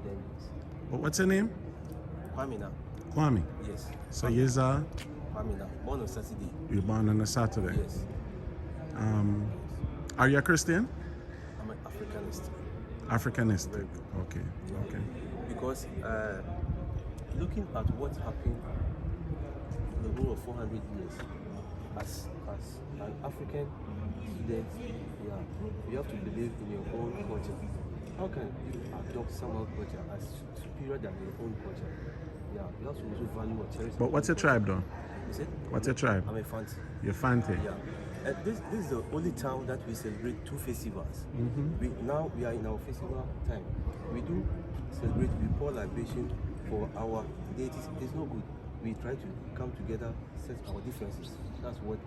then yes. What's your name? Kwame. Kwame. Yes. So you're Kwame. Born on Saturday. you're born on a Saturday. Yes. Are you a Christian? I'm an Africanist. Africanistic. Okay. Yeah. Okay. Because looking at what happened in the whole of 400 years, as an African student, you have to believe in your own culture. How can you adopt someone's culture as superior than your own culture? Yeah, you have to also value or cherish. But what's your tribe though? Is it? What's your tribe? I'm a Fanti. You're Fanti. Yeah. This is the only town that we celebrate two festivals. Now we are in our festival time. We do celebrate, we pour libation for our deities. It's not good. We try to come together, set our differences. That's what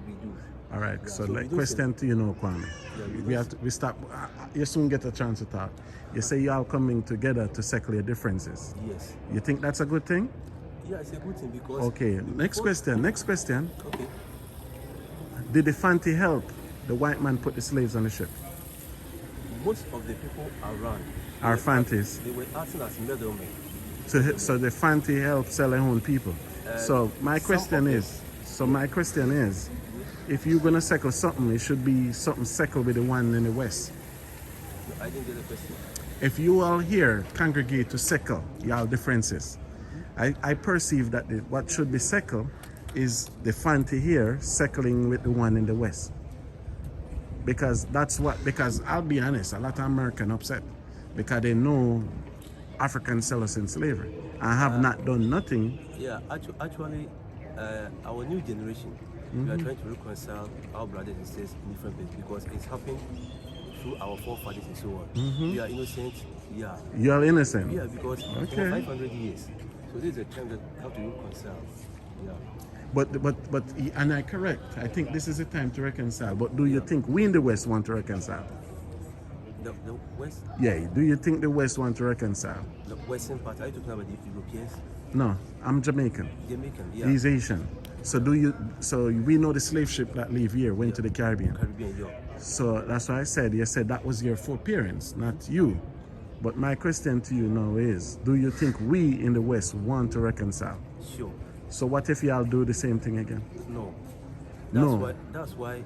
we do. All right. Yeah, So so like question to you now, Kwame. Yeah, we stop. You soon get a chance to talk. You say you all coming together to settle your differences. Yes. You think that's a good thing? Yeah, it's a good thing because. Okay. Next question. Okay. Did the Fanti help the white man put the slaves on the ship? Most of the people around Are Fantis. They were acting as middlemen. So the Fanti helped sell their own people. So my question is, if you're gonna settle something, it should be something settled with the one in the west. I didn't get the question. If you all here congregate to settle y'all differences, I perceive that what should be settled is the Fanti here settling with the one in the west. Because I'll be honest, a lot of Americans upset because they know Africans sell us in slavery. I have not done nothing. Yeah, actually, our new generation, we are trying to reconcile our brothers and sisters in different places because it's happened through our forefathers and so on. We are innocent. Yeah. You are innocent. Yeah, because for 500 years. So this is a time that we have to reconcile. Yeah. But and I correct. I think this is a time to reconcile. But do you think we in the West want to reconcile? The West? Yeah. Do you think the West want to reconcile? The Western part. Are you talking about the Europeans? No, I'm Jamaican. Jamaican, yeah. He's Asian. So we know the slave ship that leave here went to the Caribbean. Caribbean, yeah. So that's why I said, you said that was your foreparents, not you. But my question to you now is, do you think we in the West want to reconcile? Sure. So what if y'all do the same thing again? No. No. That's why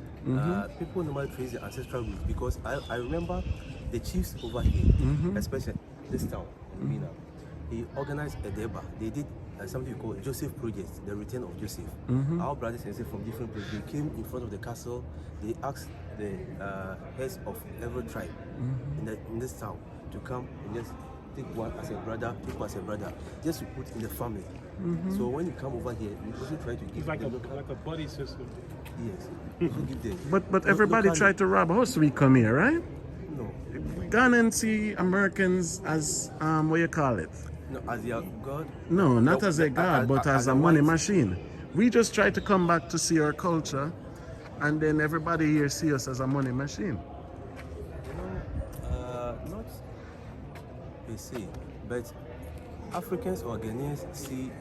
people normally trace the ancestral roots because I remember the chiefs over here, especially this town in Mina, he organized a deba. They did something called Joseph Project, the return of Joseph. Our brothers and sisters from different places, they came in front of the castle, they asked the heads of every tribe in this town to come and just take one as a brother, take one as a brother, just to put in the family. So when you come over here, we also try to give it's like a buddy system. Yes. Also give them. But everybody tried to rob us. We come here, right? No. Gone and see Americans as what you call it? No, as their God. No, not as a god, but as a money machine. We just try to come back to see our culture, and then everybody here see us as a money machine. Not per se, but Africans or Ghanaians see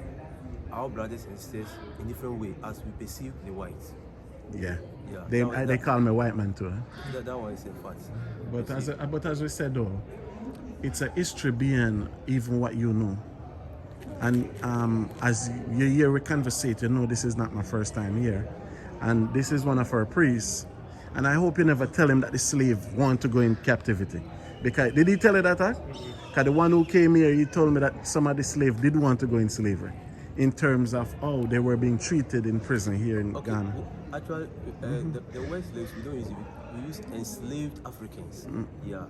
our brothers and sisters in different way as we perceive the whites. Yeah. Yeah. They call me white man too. That one is a fact. But as we said though, it's a history behind even what you know. And as you hear we conversate, you know this is not my first time here. And this is one of our priests. And I hope you never tell him that the slave want to go in captivity. Because did he tell you that? Because the one who came here, he told me that some of the slaves did want to go in slavery. In terms of how they were being treated in prison here in Ghana. Actually, the white slaves, we don't use it. We use enslaved Africans. Yeah.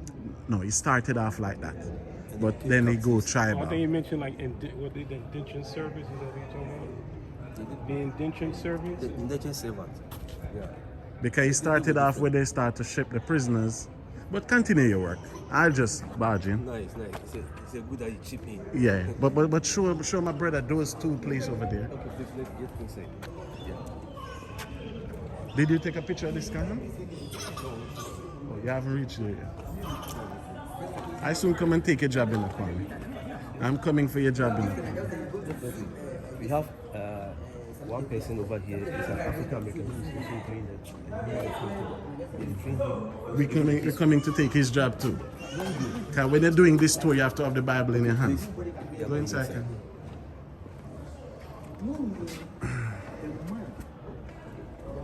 No, he started off like that. But then he go tribal. I think you mentioned like the indentured servants. Is that what you're talking about? The indentured servants? The indentured servants. Yeah. Because he started off where they start to ship the prisoners. But continue your work. I'll just barge in. Nice. It's a good that you chip in. Yeah, but show my brother those two places over there. Okay, please let's get inside. Yeah. Did you take a picture of this Kahan? Oh, you haven't reached there yet. I soon come and take a job in the Kwame. I'm coming for your job in the Kwame. We have one person over here is an African American who is also doing the We're coming to take his job too. Because when you're doing this tour, you have to have the Bible in your hand. Go inside. Ken.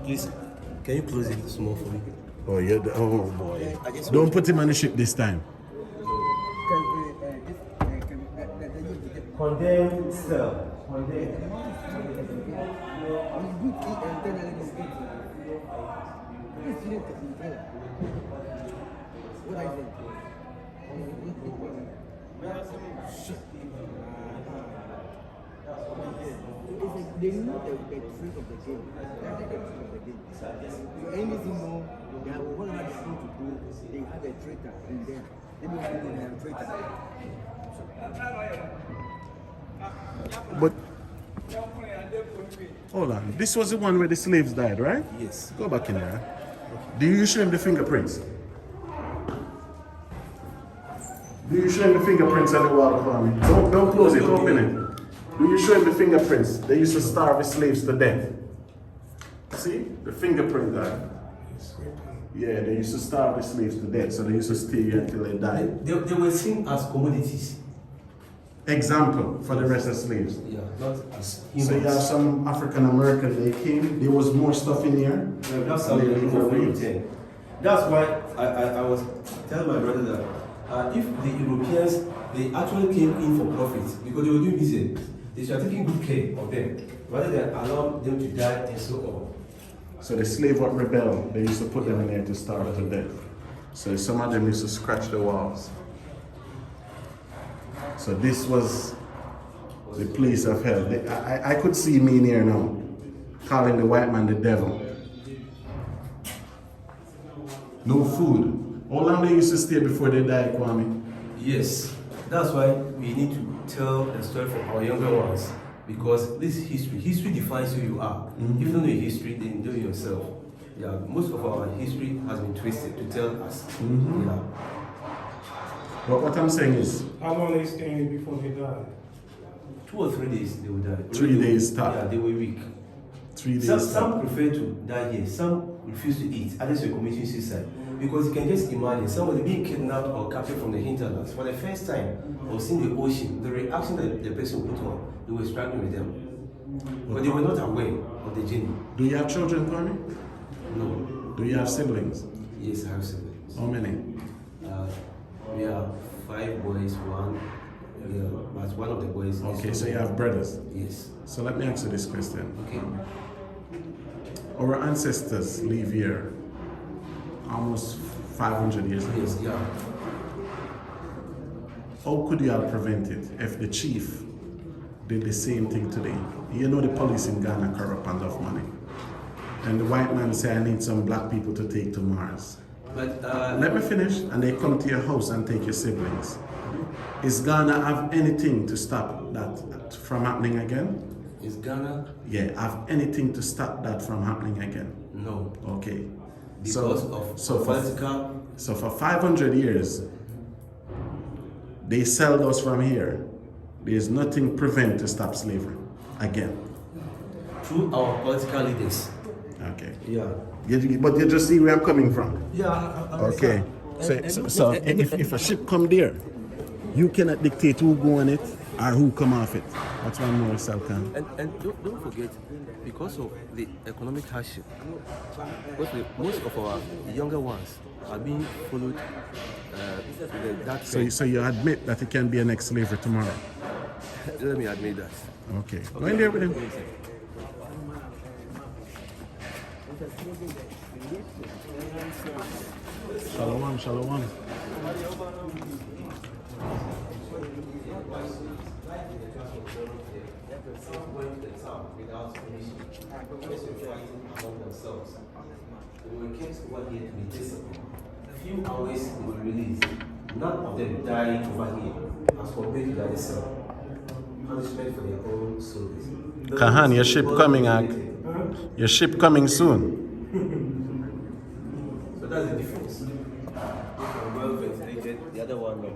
Please, can you close it small for me? Oh, yeah. Oh, boy. Don't put him on the ship this time. Condemned cell. Condemned. They know the truth of the game. That's the truth of the game. So anything more, they have whatever they're going to do, they have a traitor in there. They don't think they have a traitor. But hold on. This was the one where the slaves died, right? Yes. Go back in there. Do you show him the fingerprints? Do you show him the fingerprints on the wall for me? Don't close it, open it. Do you show him the fingerprints? They used to starve the slaves to death. See? The fingerprint there. Yeah, they used to starve the slaves to death, so they used to stay here until they died. They were seen as commodities. Example for the rest of slaves. Yeah, not as humans. So you have some African American, they came, there was more stuff in here. Yeah, that's and how they they leave for for you. free. That's why I was telling my brother that if the Europeans, they actually came in for profit because they were doing business. They should have taken good care of them rather than allow them to die and so on. So the slave would rebel, they used to put them in there to starve to death. So some of them used to scratch the walls. So this was the place of hell. I could see me in here now, calling the white man the devil. No food. How long they used to stay before they died, Kwame? Yes, that's why we need to tell the story for our younger ones because this is history. History defines who you are. If you don't know your history, then do it yourself. Yeah, most of our history has been twisted to tell us. Yeah. But what I'm saying is, How long they staying before they die? 2 or 3 days they will die. 3 days top. Yeah, they were weak. 3 days. Some prefer to die here. Some refuse to eat. Others were committing suicide. Because you can just imagine somebody being kidnapped or captured from the hinterlands for the first time or seeing the ocean, the reaction that the person put on, they were struggling with them. But they were not aware of the journey. Do you have children, Kwame? No. Do you have siblings? Yes, I have siblings. How many? We are 5 boys, 1. Yeah, but one of the boys. is Okay, so you have brothers. Yes. So let me ask you this question. Okay. Our ancestors live here almost 500 years ago. Yes, yeah. How could you have prevented if the chief did the same thing today? You know the police in Ghana corrupt and have money. And the white man say, I need some black people to take to Mars. But Let me finish. And they come to your house and take your siblings. Is Ghana have anything to stop that from happening again? is Ghana? Yeah, have anything to stop that from happening again? No. Okay. Because of for political. So for 500 years, they sold us from here. There's nothing prevent to stop slavery again. Through our political leaders. Okay. Yeah. But you just see where I'm coming from. Yeah. Okay. So if a ship come there, you cannot dictate who go on it or who come off it. That's one more Salkan. And don't forget, because of the economic hardship, most of our younger ones are being followed that So you admit that it can be an ex-slaver tomorrow. Let me admit that. Okay. Go in there with him. Shalom, shalom. Few hours were released. None of them died over here as compared to the other cell. Punishment for their own souls. Kahan, your ship coming, your ship coming soon. So that's the difference. Well ventilated, the other one no.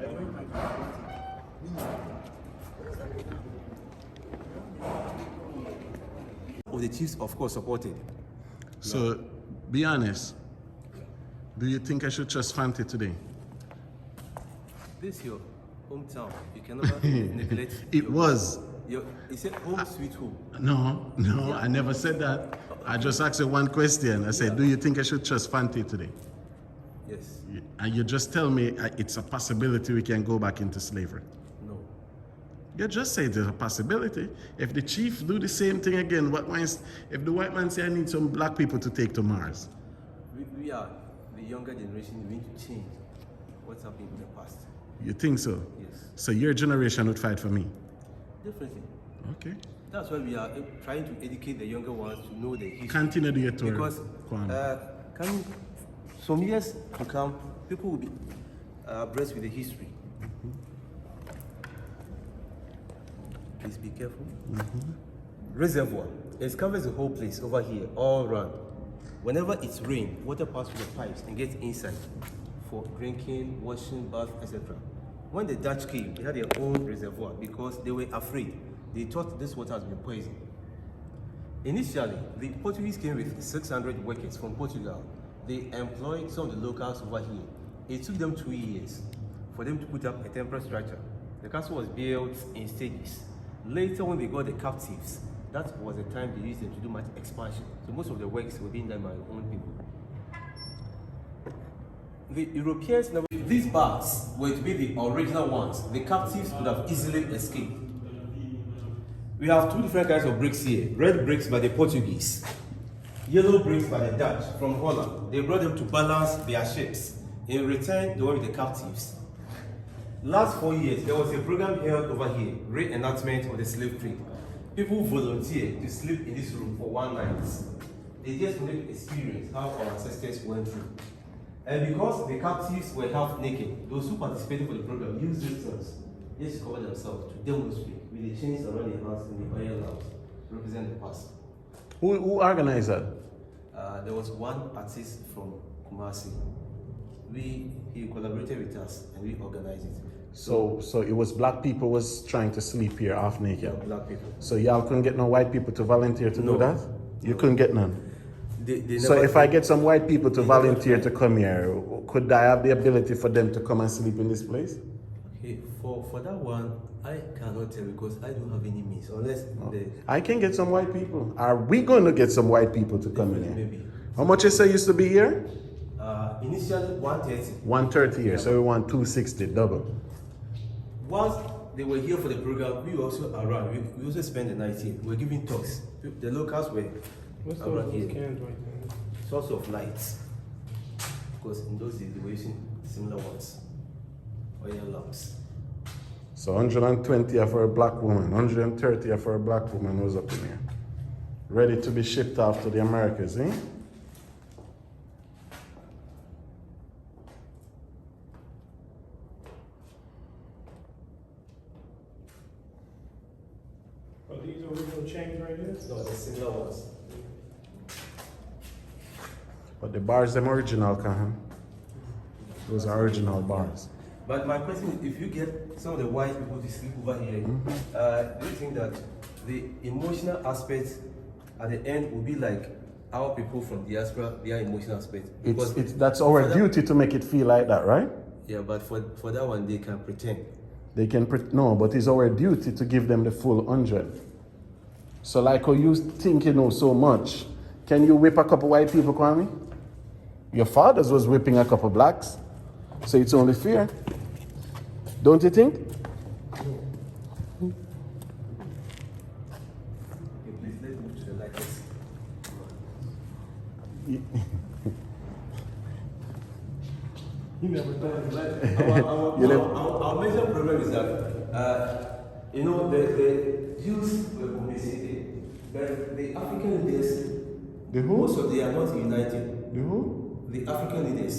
the chiefs, of course, supported. So, be honest. Do you think I should trust Fante today? This is your hometown. You cannot neglect. It was. It's a home sweet home. No, I never said that. I just asked you one question. I said, do you think I should trust Fante today? Yes. And you just tell me it's a possibility we can go back into slavery. No. You just say there's a possibility. If the chief do the same thing again, if the white man say I need some black people to take to Mars? We are the younger generation. We need to change what's happening in the past. You think so? Yes. So your generation would fight for me? Definitely. Okay. That's why we are trying to educate the younger ones to know the history. Continue the tour. Because some years to come, people will be abreast with the history. Please be careful. Reservoir. It covers the whole place over here, all around. Whenever it's rain, water passes through the pipes and gets inside for drinking, washing, bath, etc. When the Dutch came, they had their own reservoir because they were afraid. They thought this water has been poisoned. Initially, the Portuguese came with 600 workers from Portugal. They employed some of the locals over here. It took them 2 years for them to put up a temporary structure. The castle was built in stages. Later, when they got the captives, that was the time they used them to do much expansion. So most of the works were being done by their own people. The Europeans never. These bars were to be the original ones. The captives could have easily escaped. We have two different kinds of bricks here. Red bricks by the Portuguese, yellow bricks by the Dutch from Holland. They brought them to balance their ships. In return, they were with the captives. Last 4 years, there was a program held over here, reenactment of the slave trade. People volunteered to sleep in this room for 1 night. They just wanted to experience how our ancestors went through. And because the captives were half naked, those who participated for the program used themselves just to cover themselves to demonstrate with the chains around their hands and the oil lamps to represent the past. Who organized that? There was one artist from Kumasi. He collaborated with us and we organized it. So it was black people was trying to sleep here half naked. Yeah, black people. So y'all couldn't get no white people to volunteer to do that? You No. couldn't get none? They So never if I did. get some white people to volunteer to come here, could I have the ability for them to come and sleep in this place? Okay, for that one, I cannot tell because I don't have any means unless I can get some white people. Are we going to get some white people to come in here? maybe. How much you say used to be here? Initially 130. 130 here, so we want 260, double. Once they were here for the program, we also around. We also spent the night here. We were giving talks. The locals were What's around those here. cans right there? Source of lights. Because in those days they were using similar ones. Oil lamps. So 120 for a black woman, 130 for a black woman was up in here. Ready to be shipped off to the Americas, eh? Are these original chains right here? No, the similar ones. But the bars, them original, Kahan. Those are original bars. But my question is, if you get some of the white people to sleep over here, do you think that the emotional aspect at the end will be like our people from diaspora, their emotional aspect? That's our for that- duty to make it feel like that, right? Yeah, but for that one, they can pretend. They can, no, but it's our duty to give them the full 100. So like how you think you know so much, can you whip a couple white people, Kwame? Your fathers was whipping a couple blacks. So it's only fair. Don't you think? Okay, please let's move to the lightest. You never thought of that. Our major problem is that, the Jews were compensated, but the African leaders, The who? most of them are not united. The who? The African leaders,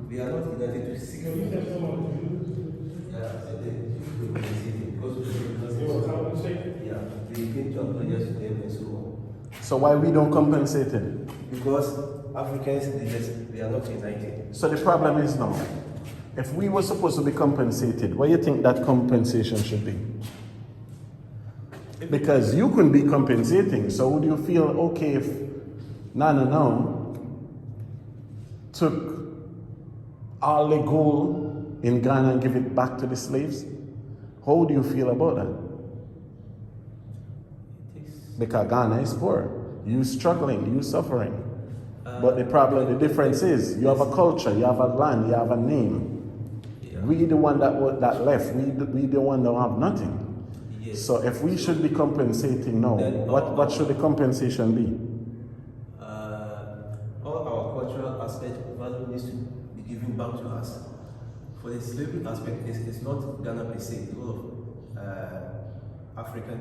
they are not united to seek. You said some of the Jews, Yeah, so the Jews were compensated because of they were compensated. yeah, they came to apologize to them and so on. So why we don't compensate it? Because Africans, they are not united. So the problem is now, if we were supposed to be compensated, what do you think that compensation should be? Because you couldn't be compensating. So would you feel okay if Nana now took all the gold in Ghana and give it back to the slaves? How do you feel about that? Because Ghana is poor. You struggling, you suffering. But the problem, the difference is you have a culture, you have a land, you have a name. Yeah. We the one that left, we the one that have nothing. Yes. So if we should be compensating now, Then what should the compensation be? All our cultural aspect value needs to be given back to us. For the slavery aspect, it's not Ghana per se, it's all of African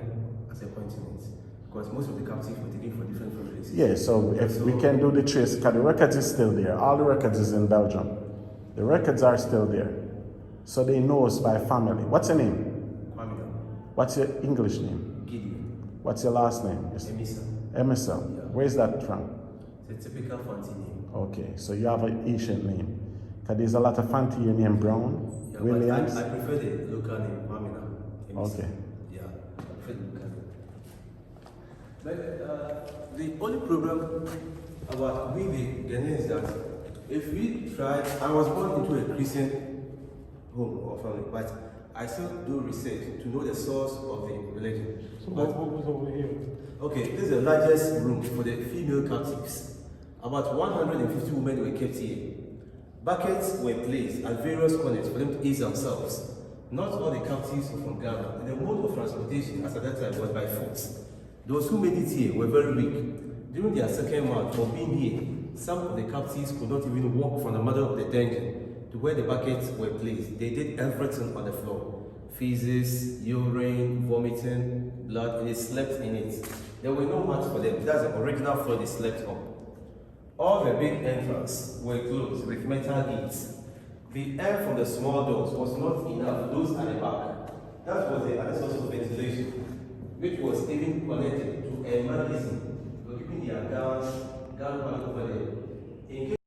as a continent. Because most of the captives were taken from different places. Yeah, so if we can do the trace, because the records is still there. All the records is in Belgium. The records are still there. So they know us by family. What's your name? Kwamina, What's your English name? Gideon, What's your last name? Emisa. Emerson. Yeah. Where's that from? It's a typical Fanti name. Okay, so you have an ancient name. Because there's a lot of fancy name Brown, Yeah, but Williams. I prefer the local name, Kwamina. Emisa. Okay. Yeah, I prefer the local name. But the only problem about we the Ghanaians is that if we try, I was born into a Christian home or family, but I still do research to know the source of the religion. So what was over here? Okay, this is the largest room for the female captives. About 150 women were kept here. Buckets were placed at various corners for them to ease themselves. Not all the captives were from Ghana, and the mode of transportation as at that time was by foot. Those who made it here were very weak. During their second month of being here, some of the captives could not even walk from the middle of the dungeon to where the buckets were placed. They did everything on the floor. Feces, urine, vomiting, blood, and they slept in it. There were no mats for them. That's the original floor they slept on. All the big entrances were closed with metal gates. The air from the small doors was not enough, those at the back. That was the other source of ventilation, which was even connected to a medicine. They were keeping their gowns over there. In case